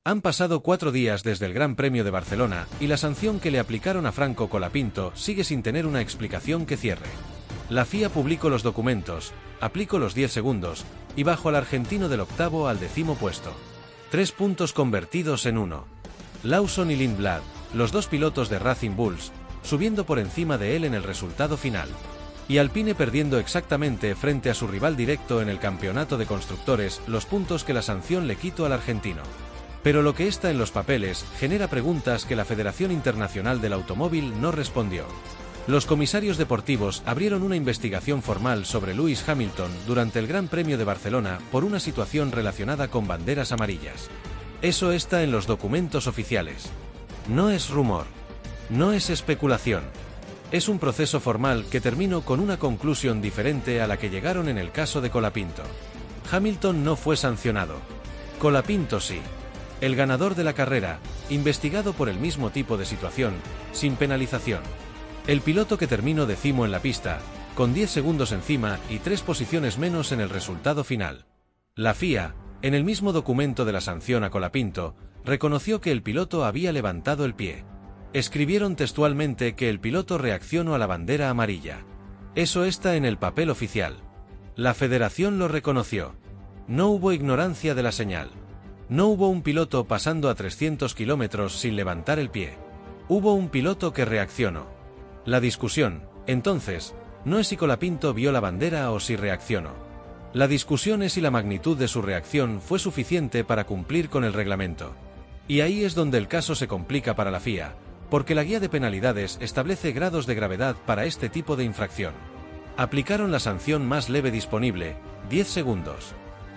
Han pasado 4 días desde el Gran Premio de Barcelona y la sanción que le aplicaron a Franco Colapinto sigue sin tener una explicación que cierre. La FIA publicó los documentos, aplicó los 10 segundos, y bajó al argentino del 8º al 10º puesto. 3 puntos convertidos en 1. Lawson y Lindblad, los dos pilotos de Racing Bulls, subiendo por encima de él en el resultado final. Y Alpine perdiendo exactamente frente a su rival directo en el campeonato de constructores los puntos que la sanción le quitó al argentino. Pero lo que está en los papeles genera preguntas que la Federación Internacional del Automóvil no respondió. Los comisarios deportivos abrieron una investigación formal sobre Lewis Hamilton durante el Gran Premio de Barcelona por una situación relacionada con banderas amarillas. Eso está en los documentos oficiales. No es rumor. No es especulación. Es un proceso formal que terminó con una conclusión diferente a la que llegaron en el caso de Colapinto. Hamilton no fue sancionado. Colapinto sí. El ganador de la carrera, investigado por el mismo tipo de situación, sin penalización. El piloto que terminó 10º en la pista, con 10 segundos encima y 3 posiciones menos en el resultado final. La FIA, en el mismo documento de la sanción a Colapinto, reconoció que el piloto había levantado el pie. Escribieron textualmente que el piloto reaccionó a la bandera amarilla. Eso está en el papel oficial. La federación lo reconoció. No hubo ignorancia de la señal. No hubo un piloto pasando a 300 kilómetros sin levantar el pie. Hubo un piloto que reaccionó. La discusión, entonces, no es si Colapinto vio la bandera o si reaccionó. La discusión es si la magnitud de su reacción fue suficiente para cumplir con el reglamento. Y ahí es donde el caso se complica para la FIA, porque la guía de penalidades establece grados de gravedad para este tipo de infracción. Aplicaron la sanción más leve disponible, 10 segundos.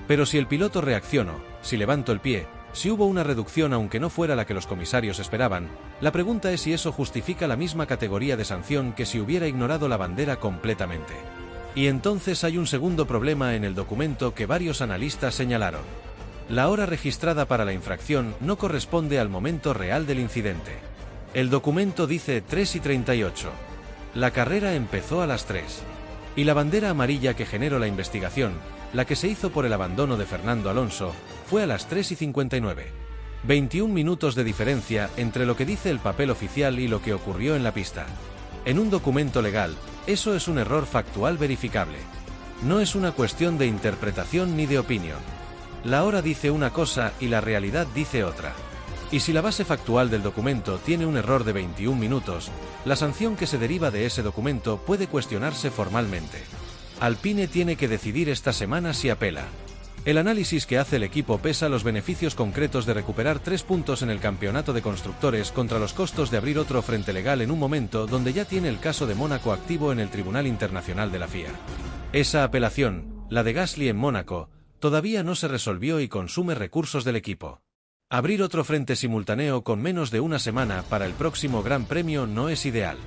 Pero si el piloto reaccionó, si levantó el pie, si hubo una reducción aunque no fuera la que los comisarios esperaban, la pregunta es si eso justifica la misma categoría de sanción que si hubiera ignorado la bandera completamente. Y entonces hay un segundo problema en el documento que varios analistas señalaron. La hora registrada para la infracción no corresponde al momento real del incidente. El documento dice 3:38. La carrera empezó a las 3. Y la bandera amarilla que generó la investigación, la que se hizo por el abandono de Fernando Alonso, fue a las 3:59. 21 minutos de diferencia entre lo que dice el papel oficial y lo que ocurrió en la pista. En un documento legal, eso es un error factual verificable. No es una cuestión de interpretación ni de opinión. La hora dice una cosa y la realidad dice otra. Y si la base factual del documento tiene un error de 21 minutos, la sanción que se deriva de ese documento puede cuestionarse formalmente. Alpine tiene que decidir esta semana si apela. El análisis que hace el equipo pesa los beneficios concretos de recuperar 3 puntos en el campeonato de constructores contra los costos de abrir otro frente legal en un momento donde ya tiene el caso de Mónaco activo en el Tribunal Internacional de la FIA. Esa apelación, la de Gasly en Mónaco, todavía no se resolvió y consume recursos del equipo. Abrir otro frente simultáneo con menos de una semana para el próximo Gran Premio no es ideal.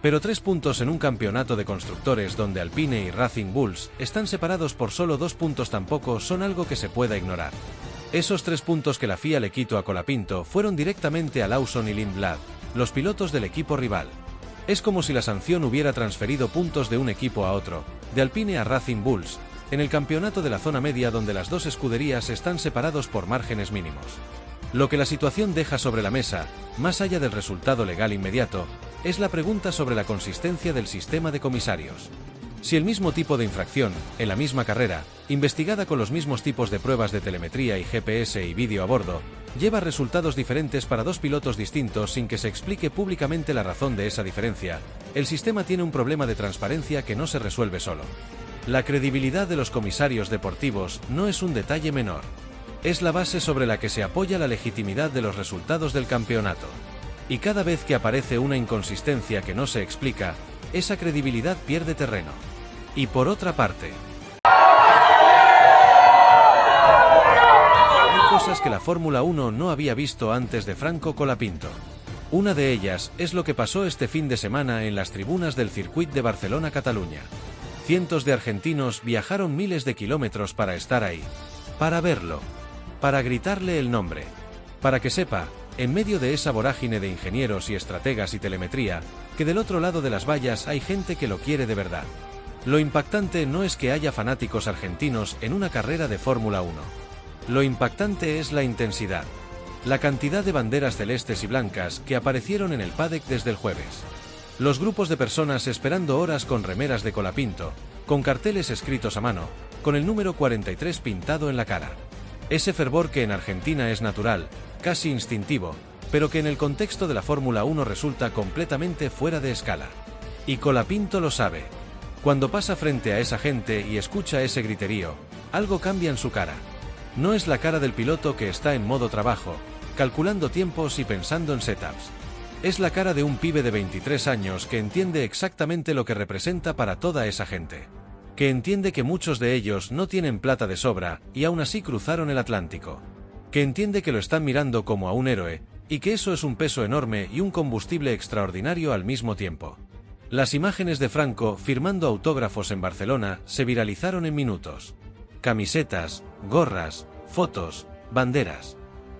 Pero 3 puntos en un campeonato de constructores donde Alpine y Racing Bulls están separados por solo 2 puntos tampoco son algo que se pueda ignorar. Esos 3 puntos que la FIA le quitó a Colapinto fueron directamente a Lawson y Lindblad, los pilotos del equipo rival. Es como si la sanción hubiera transferido puntos de un equipo a otro, de Alpine a Racing Bulls, en el campeonato de la zona media donde las dos escuderías están separados por márgenes mínimos. Lo que la situación deja sobre la mesa, más allá del resultado legal inmediato, es la pregunta sobre la consistencia del sistema de comisarios. Si el mismo tipo de infracción, en la misma carrera, investigada con los mismos tipos de pruebas de telemetría y GPS y vídeo a bordo, lleva resultados diferentes para 2 pilotos distintos sin que se explique públicamente la razón de esa diferencia, el sistema tiene un problema de transparencia que no se resuelve solo. La credibilidad de los comisarios deportivos no es un detalle menor. Es la base sobre la que se apoya la legitimidad de los resultados del campeonato. Y cada vez que aparece una inconsistencia que no se explica, esa credibilidad pierde terreno. Y por otra parte, hay cosas que la Fórmula 1 no había visto antes de Franco Colapinto. Una de ellas es lo que pasó este fin de semana en las tribunas del Circuit de Barcelona-Cataluña. Cientos de argentinos viajaron miles de kilómetros para estar ahí, para verlo, para gritarle el nombre, para que sepa, en medio de esa vorágine de ingenieros y estrategas y telemetría, que del otro lado de las vallas hay gente que lo quiere de verdad. Lo impactante no es que haya fanáticos argentinos en una carrera de Fórmula 1. Lo impactante es la intensidad. La cantidad de banderas celestes y blancas que aparecieron en el paddock desde el jueves. Los grupos de personas esperando horas con remeras de Colapinto, con carteles escritos a mano, con el número 43 pintado en la cara. Ese fervor que en Argentina es natural, casi instintivo, pero que en el contexto de la Fórmula 1 resulta completamente fuera de escala. Y Colapinto lo sabe. Cuando pasa frente a esa gente y escucha ese griterío, algo cambia en su cara. No es la cara del piloto que está en modo trabajo, calculando tiempos y pensando en setups. Es la cara de un pibe de 23 años que entiende exactamente lo que representa para toda esa gente. Que entiende que muchos de ellos no tienen plata de sobra y aún así cruzaron el Atlántico. Que entiende que lo están mirando como a un héroe, y que eso es un peso enorme y un combustible extraordinario al mismo tiempo. Las imágenes de Franco firmando autógrafos en Barcelona se viralizaron en minutos. Camisetas, gorras, fotos, banderas.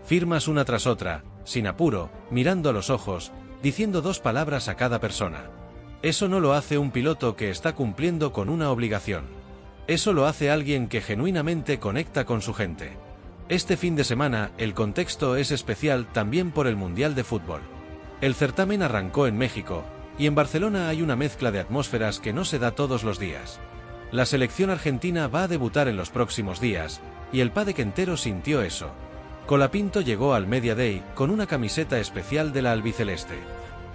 Firmas una tras otra, sin apuro, mirando a los ojos, diciendo 2 palabras a cada persona. Eso no lo hace un piloto que está cumpliendo con una obligación. Eso lo hace alguien que genuinamente conecta con su gente. Este fin de semana, el contexto es especial también por el Mundial de Fútbol. El certamen arrancó en México, y en Barcelona hay una mezcla de atmósferas que no se da todos los días. La selección argentina va a debutar en los próximos días, y el paddock entero sintió eso. Colapinto llegó al Media Day con una camiseta especial de la albiceleste.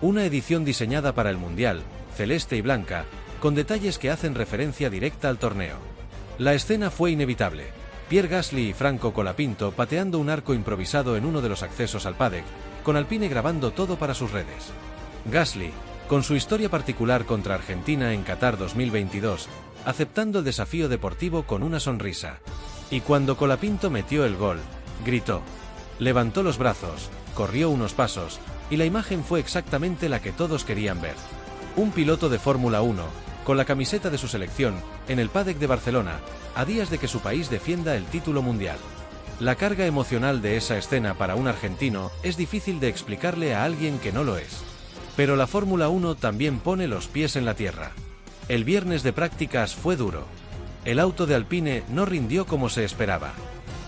Una edición diseñada para el Mundial, celeste y blanca, con detalles que hacen referencia directa al torneo. La escena fue inevitable. Pierre Gasly y Franco Colapinto pateando un arco improvisado en uno de los accesos al paddock, con Alpine grabando todo para sus redes. Gasly, con su historia particular contra Argentina en Qatar 2022, aceptando el desafío deportivo con una sonrisa. Y cuando Colapinto metió el gol, gritó. Levantó los brazos, corrió unos pasos, y la imagen fue exactamente la que todos querían ver. Un piloto de Fórmula 1, con la camiseta de su selección, en el paddock de Barcelona, a días de que su país defienda el título mundial. La carga emocional de esa escena para un argentino es difícil de explicarle a alguien que no lo es. Pero la Fórmula 1 también pone los pies en la tierra. El viernes de prácticas fue duro. El auto de Alpine no rindió como se esperaba.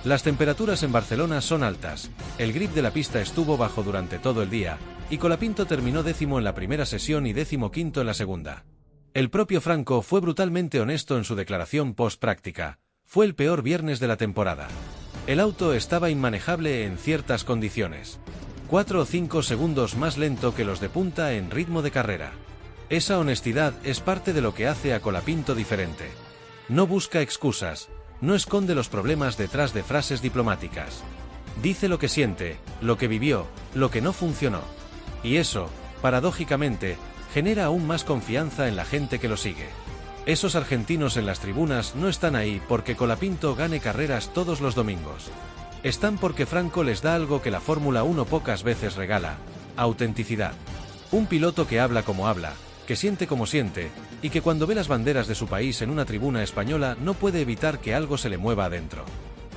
Las temperaturas en Barcelona son altas, el grip de la pista estuvo bajo durante todo el día, y Colapinto terminó 10º en la primera sesión y 15º en la segunda. El propio Franco fue brutalmente honesto en su declaración post-práctica: fue el peor viernes de la temporada. El auto estaba inmanejable en ciertas condiciones. 4 o 5 segundos más lento que los de punta en ritmo de carrera. Esa honestidad es parte de lo que hace a Colapinto diferente. No busca excusas. No esconde los problemas detrás de frases diplomáticas. Dice lo que siente, lo que vivió, lo que no funcionó. Y eso, paradójicamente, genera aún más confianza en la gente que lo sigue. Esos argentinos en las tribunas no están ahí porque Colapinto gane carreras todos los domingos. Están porque Franco les da algo que la Fórmula 1 pocas veces regala: autenticidad. Un piloto que habla como habla, que siente como siente, y que cuando ve las banderas de su país en una tribuna española no puede evitar que algo se le mueva adentro.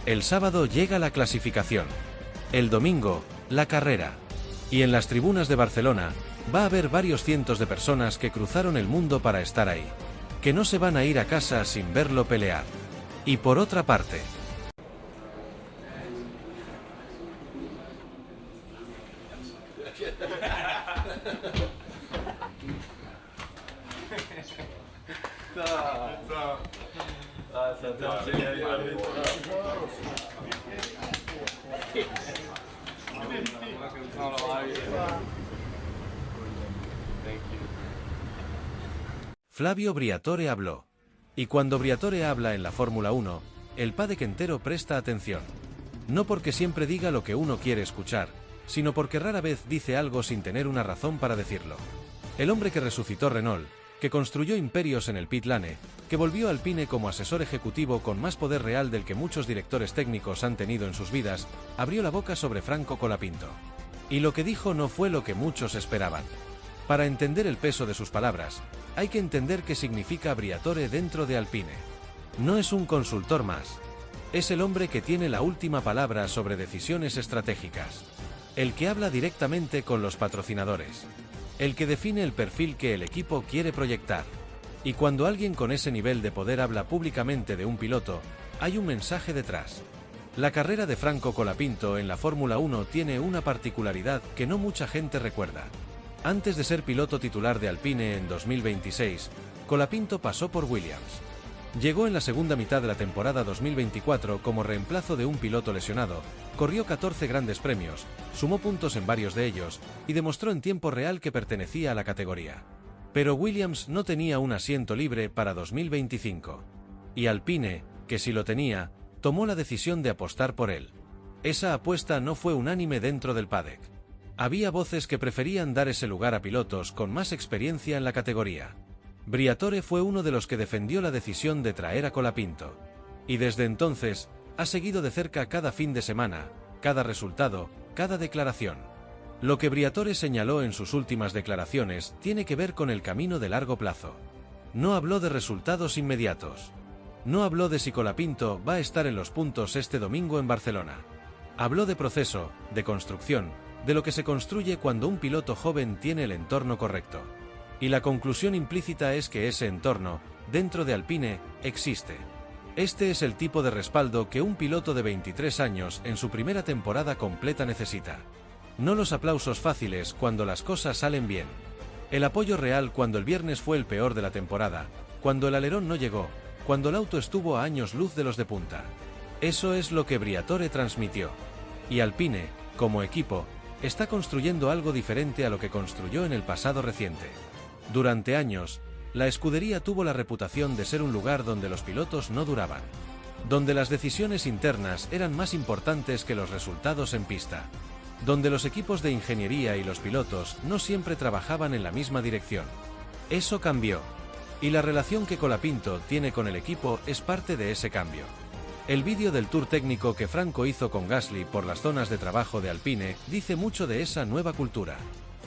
El sábado llega la clasificación. El domingo, la carrera. Y en las tribunas de Barcelona, va a haber varios cientos de personas que cruzaron el mundo para estar ahí. Que no se van a ir a casa sin verlo pelear. Y por otra parte, Flavio Briatore habló. Y cuando Briatore habla en la Fórmula 1, el paddock entero presta atención. No porque siempre diga lo que uno quiere escuchar, sino porque rara vez dice algo sin tener una razón para decirlo. El hombre que resucitó Renault, que construyó imperios en el pit lane, que volvió a Alpine como asesor ejecutivo con más poder real del que muchos directores técnicos han tenido en sus vidas, abrió la boca sobre Franco Colapinto. Y lo que dijo no fue lo que muchos esperaban. Para entender el peso de sus palabras, hay que entender qué significa Briatore dentro de Alpine. No es un consultor más. Es el hombre que tiene la última palabra sobre decisiones estratégicas. El que habla directamente con los patrocinadores. El que define el perfil que el equipo quiere proyectar. Y cuando alguien con ese nivel de poder habla públicamente de un piloto, hay un mensaje detrás. La carrera de Franco Colapinto en la Fórmula 1 tiene una particularidad que no mucha gente recuerda. Antes de ser piloto titular de Alpine en 2026, Colapinto pasó por Williams. Llegó en la segunda mitad de la temporada 2024 como reemplazo de un piloto lesionado, corrió 14 grandes premios, sumó puntos en varios de ellos, y demostró en tiempo real que pertenecía a la categoría. Pero Williams no tenía un asiento libre para 2025. Y Alpine, que sí lo tenía, tomó la decisión de apostar por él. Esa apuesta no fue unánime dentro del paddock. Había voces que preferían dar ese lugar a pilotos con más experiencia en la categoría. Briatore fue uno de los que defendió la decisión de traer a Colapinto. Y desde entonces, ha seguido de cerca cada fin de semana, cada resultado, cada declaración. Lo que Briatore señaló en sus últimas declaraciones tiene que ver con el camino de largo plazo. No habló de resultados inmediatos. No habló de si Colapinto va a estar en los puntos este domingo en Barcelona. Habló de proceso, de construcción, de lo que se construye cuando un piloto joven tiene el entorno correcto. Y la conclusión implícita es que ese entorno, dentro de Alpine, existe. Este es el tipo de respaldo que un piloto de 23 años en su primera temporada completa necesita. No los aplausos fáciles cuando las cosas salen bien. El apoyo real cuando el viernes fue el peor de la temporada, cuando el alerón no llegó, cuando el auto estuvo a años luz de los de punta. Eso es lo que Briatore transmitió. Y Alpine, como equipo, está construyendo algo diferente a lo que construyó en el pasado reciente. Durante años, la escudería tuvo la reputación de ser un lugar donde los pilotos no duraban, donde las decisiones internas eran más importantes que los resultados en pista, donde los equipos de ingeniería y los pilotos no siempre trabajaban en la misma dirección. Eso cambió, y la relación que Colapinto tiene con el equipo es parte de ese cambio. El vídeo del tour técnico que Franco hizo con Gasly por las zonas de trabajo de Alpine dice mucho de esa nueva cultura.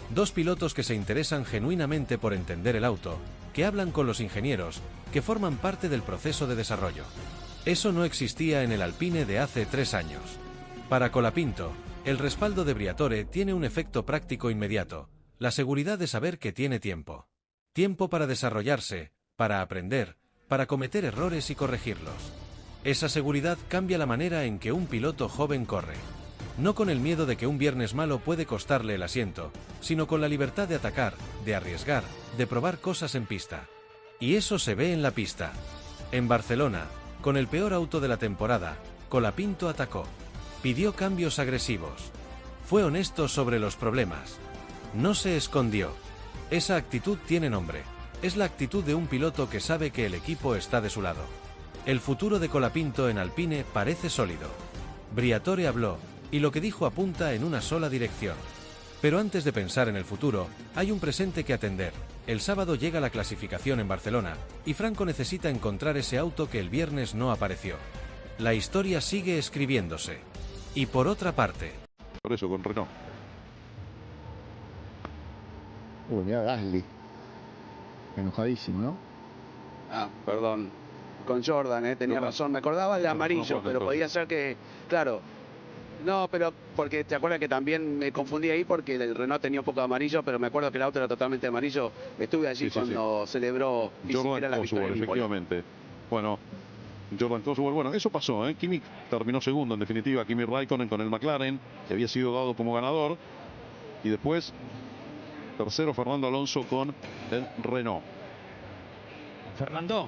Dos pilotos que se interesan genuinamente por entender el auto, que hablan con los ingenieros, que forman parte del proceso de desarrollo. Eso no existía en el Alpine de hace 3 años. Para Colapinto, el respaldo de Briatore tiene un efecto práctico inmediato, la seguridad de saber que tiene tiempo. Tiempo para desarrollarse, para aprender, para cometer errores y corregirlos. Esa seguridad cambia la manera en que un piloto joven corre. No con el miedo de que un viernes malo puede costarle el asiento, sino con la libertad de atacar, de arriesgar, de probar cosas en pista. Y eso se ve en la pista. En Barcelona, con el peor auto de la temporada, Colapinto atacó. Pidió cambios agresivos. Fue honesto sobre los problemas. No se escondió. Esa actitud tiene nombre. Es la actitud de un piloto que sabe que el equipo está de su lado. El futuro de Colapinto en Alpine parece sólido. Briatore habló, y lo que dijo apunta en una sola dirección. Pero antes de pensar en el futuro, hay un presente que atender. El sábado llega la clasificación en Barcelona, y Franco necesita encontrar ese auto que el viernes no apareció. La historia sigue escribiéndose. Y por otra parte... Por eso, con Renault. Uy, mira Gasly. Enojadísimo, ¿no? Ah, perdón. Con Jordan, tenía razón. Me acordaba de amarillo, pero podía ser que... Claro. No, pero porque te acuerdas que también me confundí ahí porque el Renault tenía un poco de amarillo, pero me acuerdo que el auto era totalmente amarillo. Estuve allí cuando celebró Jordan la Cosworth, victoria. efectivamente. Bueno, Jordan Cosworth, bueno, eso pasó, Kimi terminó segundo, en definitiva, Kimi Raikkonen con el McLaren, que había sido dado como ganador. Y después, tercero, Fernando Alonso con el Renault. Fernando.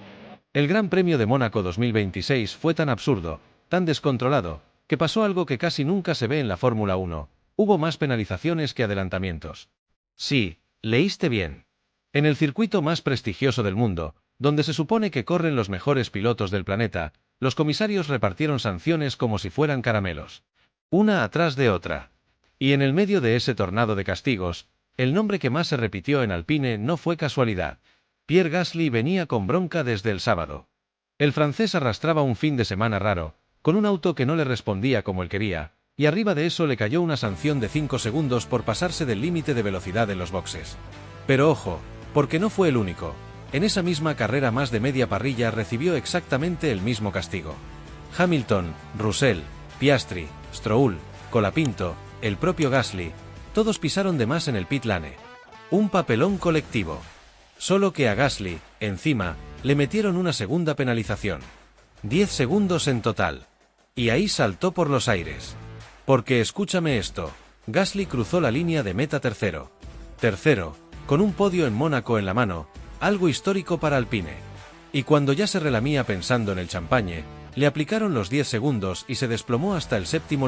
El Gran Premio de Mónaco 2026 fue tan absurdo, tan descontrolado, que pasó algo que casi nunca se ve en la Fórmula 1. Hubo más penalizaciones que adelantamientos. Sí, leíste bien. En el circuito más prestigioso del mundo, donde se supone que corren los mejores pilotos del planeta, los comisarios repartieron sanciones como si fueran caramelos. Una atrás de otra. Y en el medio de ese tornado de castigos, el nombre que más se repitió en Alpine no fue casualidad. Pierre Gasly venía con bronca desde el sábado. El francés arrastraba un fin de semana raro, con un auto que no le respondía como él quería, y arriba de eso le cayó una sanción de 5 segundos por pasarse del límite de velocidad en los boxes. Pero ojo, porque no fue el único. En esa misma carrera más de media parrilla recibió exactamente el mismo castigo. Hamilton, Russell, Piastri, Stroll, Colapinto, el propio Gasly, todos pisaron de más en el pit lane. Un papelón colectivo. Solo que a Gasly, encima, le metieron una segunda penalización. 10 segundos en total. Y ahí saltó por los aires. Porque escúchame esto, Gasly cruzó la línea de meta tercero. Tercero, con un podio en Mónaco en la mano, algo histórico para Alpine. Y cuando ya se relamía pensando en el champagne, le aplicaron los 10 segundos y se desplomó hasta el séptimo lugar.